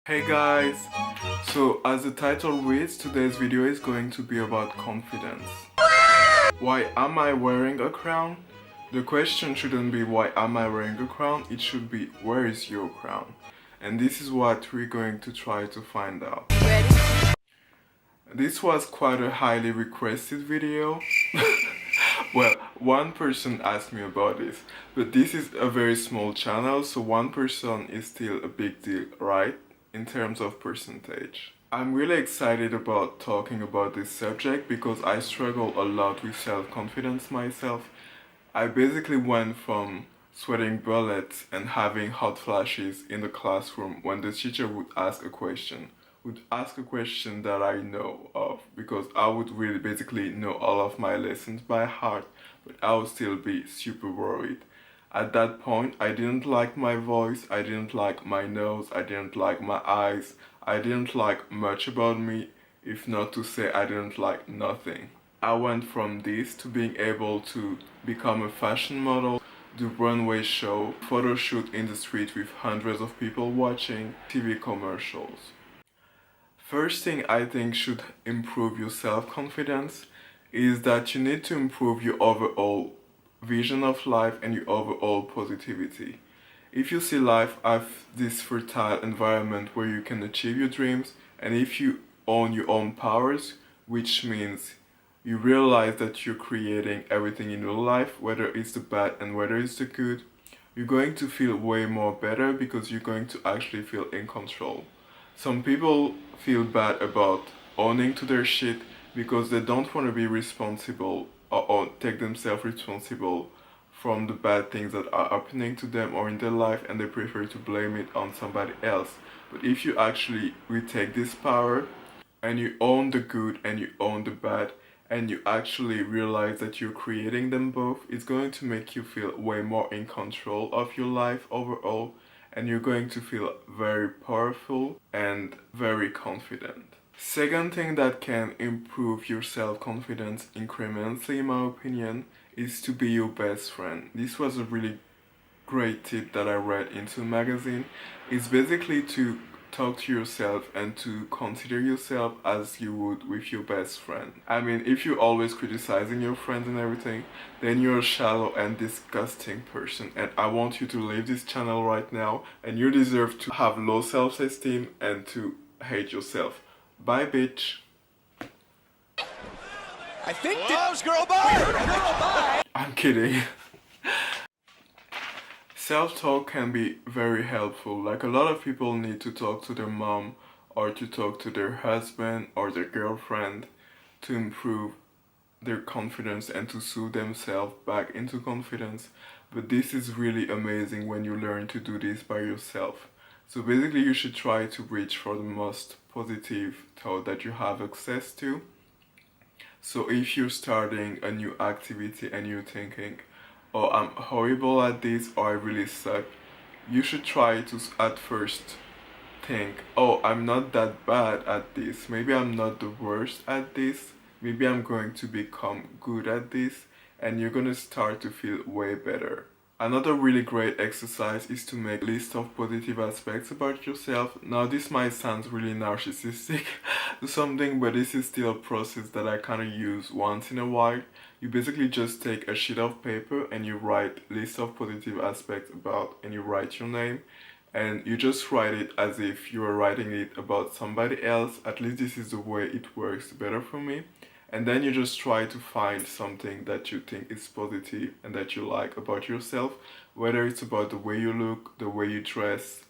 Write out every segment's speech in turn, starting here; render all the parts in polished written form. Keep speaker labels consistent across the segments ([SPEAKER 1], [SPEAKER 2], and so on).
[SPEAKER 1] Hey guys! So as the title reads, today's video is going to be about confidence. Why am I wearing a crown? The question shouldn't be why am I wearing a crown, it should be where is your crown? And this is what we're going to try to find out.
[SPEAKER 2] Ready?
[SPEAKER 1] This was quite a highly requested video. Well, one person asked me about this, but this is a very small channel, so one person is still a big deal, right? In terms of percentage. I'm really excited about talking about this subject because I struggle a lot with self-confidence myself. I basically went from sweating bullets and having hot flashes in the classroom when the teacher would ask a question that I know of, because I would really basically know all of my lessons by heart, but I would still be super worried. At that point, I didn't like my voice, I didn't like my nose, I didn't like my eyes, I didn't like much about me, if not to say I didn't like nothing. I went from this to being able to become a fashion model, do runway show, photo shoot in the street with hundreds of people watching, TV commercials. First thing I think should improve your self-confidence is that you need to improve your overall vision of life and your overall positivity. If you see life as this fertile environment where you can achieve your dreams, and if you own your own powers, which means you realize that you're creating everything in your life, whether it's the bad and whether it's the good, you're going to feel way more better because you're going to actually feel in control. Some people feel bad about owning to their shit because they don't want to be responsible or take themselves responsible from the bad things that are happening to them or in their life, and they prefer to blame it on somebody else. But if you actually retake this power and you own the good and you own the bad, and you actually realize that you're creating them both, it's going to make you feel way more in control of your life overall, and you're going to feel very powerful and very confident. Second thing that can improve your self-confidence incrementally, in my opinion, is to be your best friend. This was a really great tip that I read into a magazine. It's basically to talk to yourself and to consider yourself as you would with your best friend. I mean, if you're always criticizing your friends and everything, then you're a shallow and disgusting person, and I want you to leave this channel right now, and you deserve to have low self-esteem and to hate yourself. Bye, bitch.
[SPEAKER 2] I think girl bye!
[SPEAKER 1] I'm kidding. Self-talk can be very helpful. Like, a lot of people need to talk to their mom or to talk to their husband or their girlfriend to improve their confidence and to soothe themselves back into confidence. But this is really amazing when you learn to do this by yourself. So basically you should try to reach for the most positive thought that you have access to. So if you're starting a new activity and you're thinking, oh, I'm horrible at this, or I really suck, you should try to at first think, oh, I'm not that bad at this, maybe I'm not the worst at this, maybe I'm going to become good at this, and you're gonna start to feel way better. Another really great exercise is to make a list of positive aspects about yourself. Now this might sound really narcissistic to something, but this is still a process that I kind of use once in a while. You basically just take a sheet of paper and you write a list of positive aspects about, and you write your name, and you just write it as if you were writing it about somebody else. At least this is the way it works better for me. And then you just try to find something that you think is positive and that you like about yourself, whether it's about the way you look, the way you dress,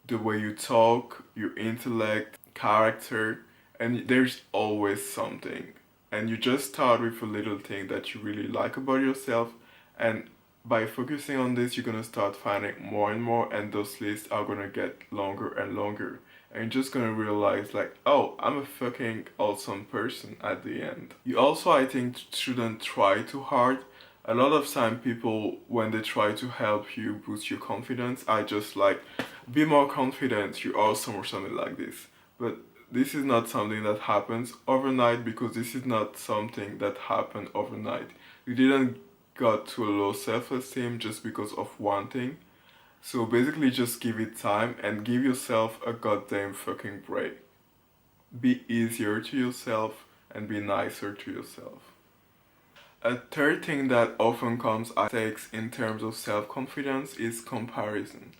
[SPEAKER 1] the way you talk, your intellect, character, and there's always something. And you just start with a little thing that you really like about yourself, and by focusing on this, you're gonna start finding more and more, and those lists are gonna get longer and longer. And you're just gonna realize, like, oh, I'm a fucking awesome person at the end. You also, I think, shouldn't try too hard. A lot of time people, when they try to help you boost your confidence, I just like, be more confident, you're awesome or something like this. But this is not something that happens overnight, because this is not something that happened overnight. You didn't got to a low self-esteem just because of one thing. So basically just give it time and give yourself a goddamn fucking break. Be easier to yourself and be nicer to yourself. A third thing that often comes as takes in terms of self-confidence is comparison.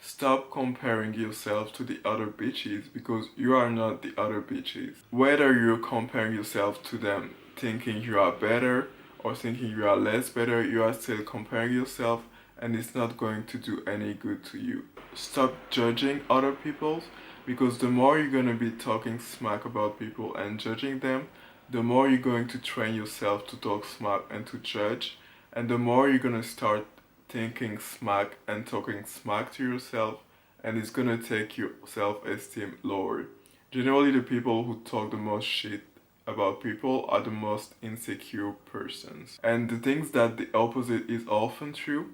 [SPEAKER 1] Stop comparing yourself to the other bitches because you are not the other bitches. Whether you're comparing yourself to them thinking you are better or thinking you are less better, you are still comparing yourself and it's not going to do any good to you. Stop judging other people because the more you're going to be talking smack about people and judging them, the more you're going to train yourself to talk smack and to judge, and the more you're going to start thinking smack and talking smack to yourself, and it's going to take your self-esteem lower. Generally, the people who talk the most shit about people are the most insecure persons. And the things that the opposite is often true.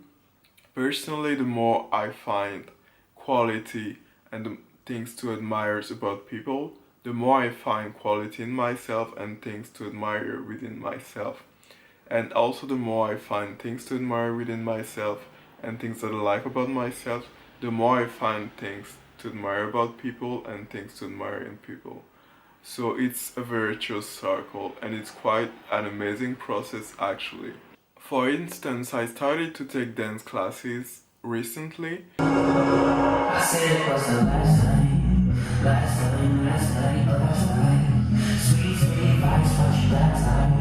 [SPEAKER 1] Personally, the more I find quality and the things to admire about people, the more I find quality in myself and things to admire within myself. And also the more I find things to admire within myself and things that I like about myself, the more I find things to admire about people and things to admire in people. So it's a virtuous circle and it's quite an amazing process actually. For instance, I started to take dance classes recently.
[SPEAKER 3] I said it was the last time, last night. Sweet, sweet vibes, touch you that time.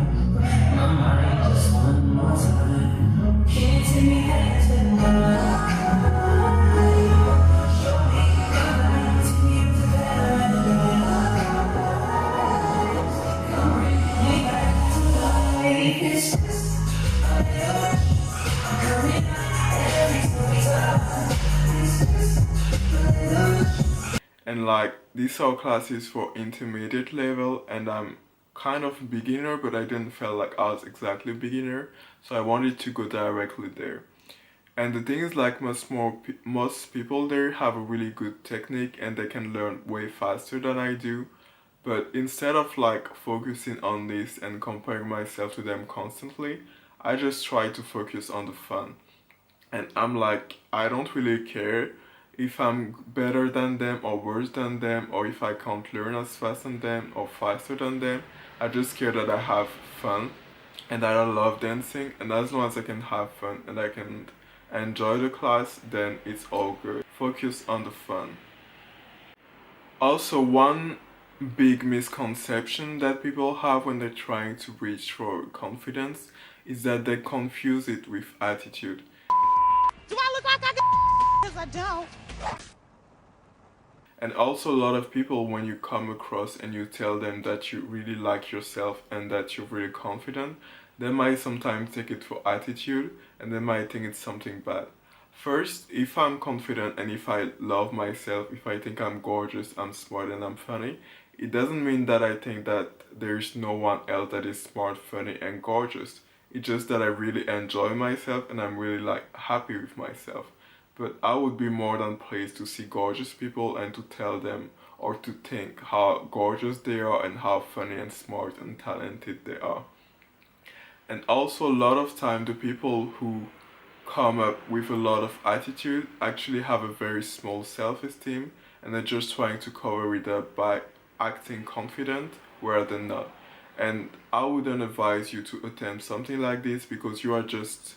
[SPEAKER 3] My mind just one more time. Can't take me hands in the night. Show me the light to you to come bring me back to life. It's just a little rush. I'm coming out every single time. It's just a little rush.
[SPEAKER 1] And like these are classes for intermediate level and I'm kind of beginner, but I didn't feel like I was exactly beginner, so I wanted to go directly there. And the thing is, like most people there have a really good technique and they can learn way faster than I do. But instead of like focusing on this and comparing myself to them constantly, I just try to focus on the fun. And I'm like, I don't really care if I'm better than them or worse than them, or if I can't learn as fast as them or faster than them. I just care that I have fun and that I love dancing, and as long as I can have fun and I can enjoy the class, then it's all good. Focus on the fun. Also, one big misconception that people have when they're trying to reach for confidence is that they confuse it with attitude.
[SPEAKER 2] Do I look like I got? Because I don't.
[SPEAKER 1] And also a lot of people, when you come across and you tell them that you really like yourself and that you're really confident, they might sometimes take it for attitude and they might think it's something bad. First, if I'm confident and if I love myself, if I think I'm gorgeous, I'm smart and I'm funny, it doesn't mean that I think that there's no one else that is smart, funny and gorgeous. It's just that I really enjoy myself and I'm really like happy with myself. But I would be more than pleased to see gorgeous people and to tell them or to think how gorgeous they are and how funny and smart and talented they are. And also a lot of time the people who come up with a lot of attitude actually have a very small self-esteem and they're just trying to cover it up by acting confident where they're not. And I wouldn't advise you to attempt something like this because you are just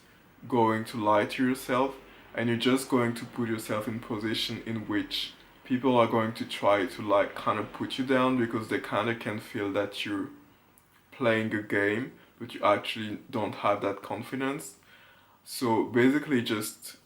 [SPEAKER 1] going to lie to yourself and you're just going to put yourself in position in which people are going to try to like kind of put you down because they kind of can feel that you're playing a game but you actually don't have that confidence. So basically just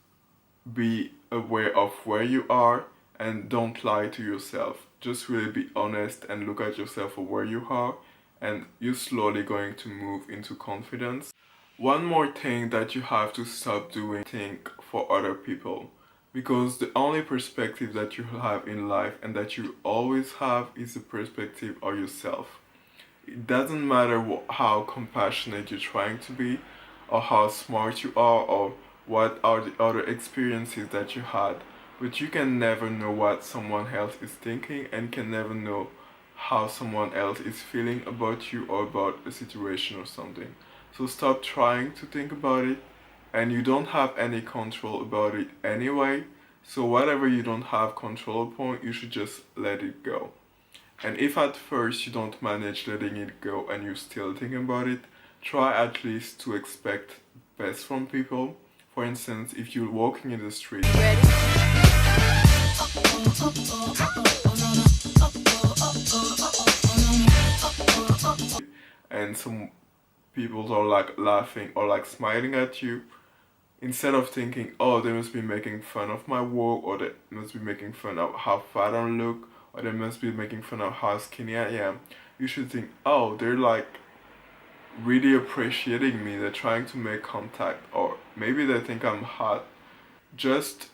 [SPEAKER 1] be aware of where you are and don't lie to yourself. Just really be honest and look at yourself for where you are and you're slowly going to move into confidence. One more thing that you have to stop doing, think for other people. Because the only perspective that you have in life and that you always have is the perspective of yourself. It doesn't matter how compassionate you're trying to be or how smart you are or what are the other experiences that you had. But you can never know what someone else is thinking and can never know how someone else is feeling about you or about a situation or something. So stop trying to think about it and you don't have any control about it anyway. So whatever you don't have control upon, you should just let it go. And if at first you don't manage letting it go and you're still thinking about it, try at least to expect best from people. For instance, if you're walking in the street and some people are like laughing or like smiling at you, instead of thinking, oh, they must be making fun of my walk, or they must be making fun of how fat I look, or they must be making fun of how skinny I am, you should think, oh, they're like really appreciating me, they're trying to make contact, or maybe they think I'm hot. Just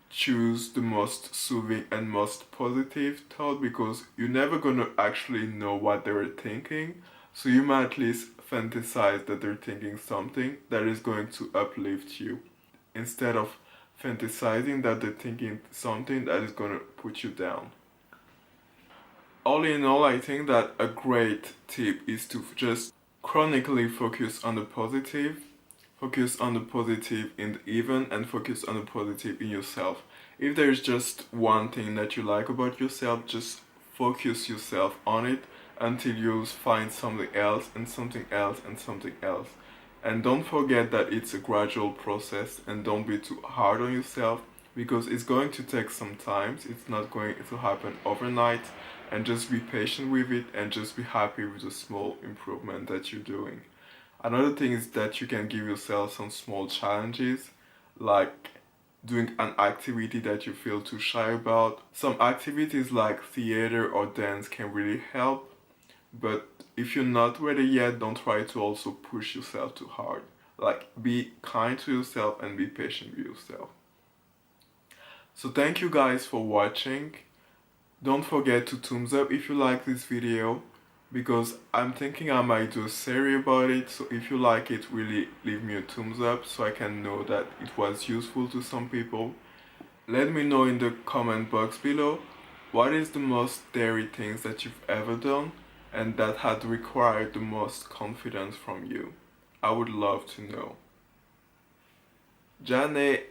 [SPEAKER 1] choose the most soothing and most positive thought, because you're never gonna actually know what they were thinking. So you might at least fantasize that they're thinking something that is going to uplift you, instead of fantasizing that they're thinking something that is going to put you down. All in all, I think that a great tip is to just chronically focus on the positive. Focus on the positive in the event and focus on the positive in yourself. If there's just one thing that you like about yourself, just focus yourself on it until you find something else and something else and something else. And don't forget that it's a gradual process, and don't be too hard on yourself, because it's going to take some time. It's not going to happen overnight, and just be patient with it and just be happy with the small improvement that you're doing. Another thing is that you can give yourself some small challenges, like doing an activity that you feel too shy about. Some activities like theater or dance can really help. But if you're not ready yet, don't try to also push yourself too hard. Like, be kind to yourself and be patient with yourself. So thank you guys for watching. Don't forget to thumbs up if you like this video, because I'm thinking I might do a series about it. So if you like it, really leave me a thumbs up so I can know that it was useful to some people. Let me know in the comment box below, what is the most daring things that you've ever done and that had required the most confidence from you. I would love to know. じゃあね。